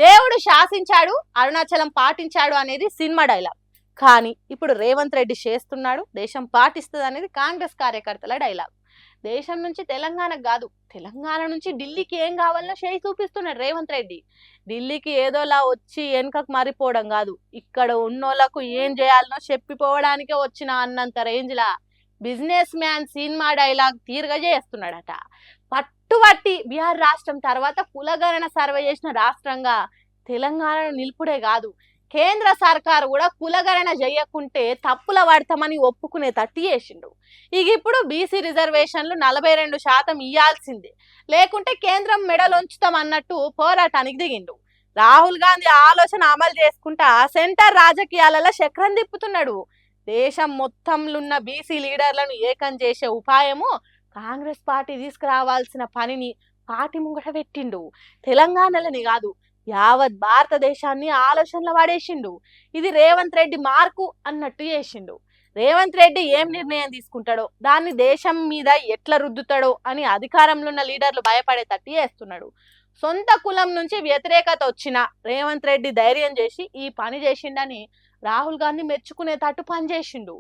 దేవుడు శాసించాడు, అరుణాచలం పాటించాడు అనేది cinema dialogue. కానీ ఇప్పుడు రేవంత్ రెడ్డి చేస్తున్నాడు, దేశం పాటిస్తుంది అనేది కాంగ్రెస్ కార్యకర్తల డైలాగ్. దేశం నుంచి తెలంగాణకు కాదు, తెలంగాణ నుంచి ఢిల్లీకి ఏం కావాలనో చేయి చూపిస్తున్నాడు రేవంత్ రెడ్డి. ఢిల్లీకి ఏదోలా వచ్చి వెనుకకు మారిపోవడం కాదు, ఇక్కడ ఉన్నోళ్లకు ఏం చేయాలనో చెప్పిపోవడానికే వచ్చిన అన్నంత రేంజ్లా బిజినెస్ మ్యాన్ సినిమా డైలాగ్ తీరుగా చేస్తున్నాడట. పట్టుబట్టి బీహార్ రాష్ట్రం తర్వాత కులగణన సర్వే చేసిన రాష్ట్రంగా తెలంగాణను నిలుపుడే కాదు, కేంద్ర సర్కారు కూడా కులగణన చేయకుంటే తప్పుల పడతామని ఒప్పుకునే తట్టి చేసిండు. ఇక ఇప్పుడు బీసీ రిజర్వేషన్లు 42% ఇయ్యాల్సిందే, లేకుంటే కేంద్రం మెడలుంచుతాం అన్నట్టు పోరాటానికి దిగిండు. రాహుల్ గాంధీ ఆలోచన అమలు చేసుకుంటా సెంటర్ రాజకీయాలలో చక్రం తిప్పుతున్నాడు. దేశం మొత్తంలో ఉన్న బీసీ లీడర్లను ఏకం చేసే ఉపాయము కాంగ్రెస్ పార్టీ తీసుకురావాల్సిన పనిని పార్టీ ముంగట పెట్టిండు. తెలంగాణలని కాదు, యావత్ భారతదేశాన్ని ఆలోచనలో పడేసిండు. ఇది రేవంత్ రెడ్డి మార్కు అన్నట్టు చేసిండు. రేవంత్ రెడ్డి ఏం నిర్ణయం తీసుకుంటాడో దాన్ని దేశం మీద ఎట్లా రుద్దుతాడో అని అధికారంలో ఉన్న లీడర్లు భయపడేటట్టు చేస్తున్నాడు. సొంత కులం నుంచి వ్యతిరేకత వచ్చిన రేవంత్ రెడ్డి ధైర్యం చేసి ఈ పని చేసిండని రాహుల్ గాంధీ మెచ్చుకునేటట్టు పనిచేసిండు.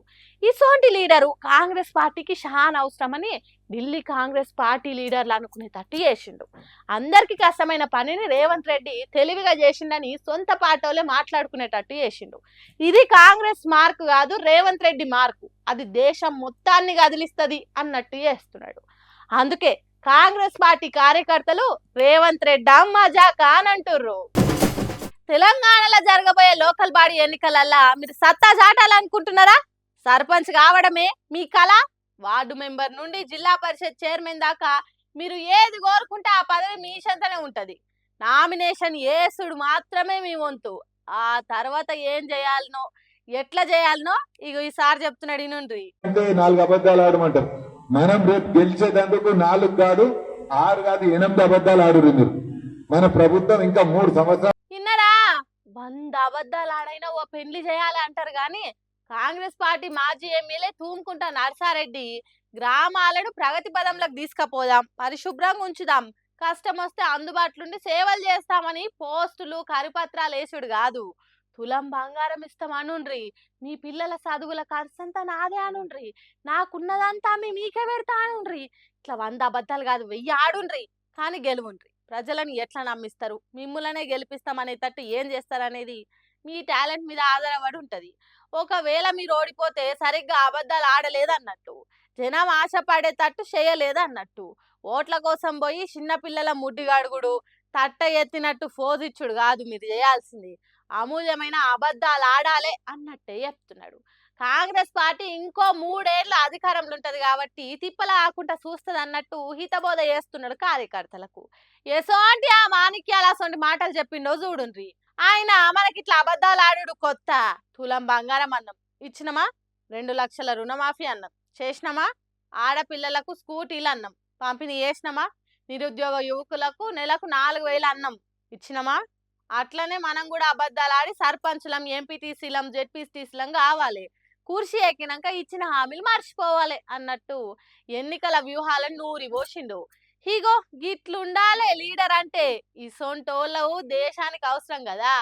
ఇసోంటి లీడరు కాంగ్రెస్ పార్టీకి చాలా అవసరమని ఢిల్లీ కాంగ్రెస్ పార్టీ లీడర్లు అనుకునేటట్టు చేసిండు. అందరికి కష్టమైన పనిని రేవంత్ రెడ్డి తెలివిగా చేసిండని సొంత పార్టీలే మాట్లాడుకునేటట్టు చేసిండు. ఇది కాంగ్రెస్ మార్కు కాదు, రేవంత్ రెడ్డి మార్కు. అది దేశం మొత్తాన్ని కదిలిస్తుంది అన్నట్టు చేస్తున్నాడు. అందుకే కాంగ్రెస్ పార్టీ కార్యకర్తలు రేవంత్ రెడ్డి మజాకా అని అంటుర్రు. తెలంగాణలో జరగబోయే లోకల్ బాడీ ఎన్నికలల్లా మీరు సత్తా చాటాలనుకుంటున్నారా? సర్పంచ్ కావడమే మీ కళ? వార్డు మెంబర్ నుండి జిల్లా పరిషత్ చైర్మన్ దాకా మీరు ఏది కోరుకుంటే ఆ పదవి మీ చెంతనే ఉంటది. నామినేషన్ ఏసుడు మాత్రమే మీ వంతు. ఆ తర్వాత ఏం చేయాలనో ఎట్లా చేయాలనో ఇక ఈసారి చెప్తున్నాడు. ఇనుండ్రి. అంటే 4 అబద్ధాలు ఆడమంటారు. మనం రేపు గెలిచేదందుకు 4 కాదు, 6 కాదు, 8 అబద్ధాలు ఆడురు మీరు. మన ప్రభుత్వం ఇంకా 3 సంవత్సరాలు. విన్నారా? 100 అబద్ధాలు ఆడైనా ఓ పెళ్లి చేయాలి అంటారు కానీ కాంగ్రెస్ పార్టీ మాజీ ఎమ్మెల్యే తూముకుంటా నర్సారెడ్డి గ్రామాలను ప్రగతి పదంలోకి తీసుకుపోదాం, పరిశుభ్రంగా ఉంచుదాం, కష్టం వస్తే అందుబాటులో సేవలు చేస్తామని పోస్టులు కరిపత్రాలు వేసుడు కాదు, తులం బంగారం ఇస్తాం అనుండ్రి, మీ పిల్లల చదువుల ఖర్చంతా నాదే అనుండ్రి, నాకున్నదంతా మీకే పెడతా అనుండ్రి. ఇట్లా 100 అబద్ధాలు కాదు, 1000 ఆడుండ్రి కానీ గెలువుండ్రి. ప్రజలను ఎట్లా నమ్మిస్తారు, మిమ్ములనే గెలిపిస్తామనేటట్టు ఏం చేస్తారనేది మీ టాలెంట్ మీద ఆధారపడి ఉంటుంది. ఒకవేళ మీరు ఓడిపోతే సరిగ్గా అబద్ధాలు ఆడలేదన్నట్టు, జనం ఆశపడేటట్టు చేయలేదన్నట్టు, ఓట్ల కోసం పోయి చిన్నపిల్లల ముడ్డిగడుగుడు, తట్ట ఎత్తినట్టు ఫోజిచ్చుడు కాదు మీరు చేయాల్సింది, అమూల్యమైన అబద్ధాలు ఆడాలే అన్నట్టే చెప్తున్నాడు. కాంగ్రెస్ పార్టీ ఇంకో 3 ఏళ్ళ అధికారంలో ఉంటది కాబట్టి తిప్పలా ఆకుండా చూస్తుంది అన్నట్టు హితబోధ చేస్తున్నాడు కార్యకర్తలకు. ఎసోంటి ఆ మాణిక్యాల అసోంటి మాటలు చెప్పిండో చూడుండ్రి. ఆయన మనకిట్లా అబద్ధాలు ఆడు కొత్త, తులం బంగారం అన్నం ఇచ్చినమా, 2 లక్షల రుణమాఫీ అన్నం చేసినమా, ఆడపిల్లలకు స్కూటీలు అన్నం పంపిణీ చేసినమా, నిరుద్యోగ యువకులకు నెలకు 4000 అన్నం ఇచ్చినమా. అట్లనే మనం కూడా అబద్ధాలు ఆడి సర్పంచులం, ఎంపీటీసీలం, జెడ్పీటీసీలం కావాలి, కుర్చీ ఎక్కినాక ఇచ్చిన హామీలు మర్చిపోవాలి అన్నట్టు ఎన్నికల వ్యూహాలను నూరి పోసిండు. ఇగో గిట్లుండాలే లీడర్ అంటే. ఇసొంటోళ్ళు దేశానికి అవసరం కదా.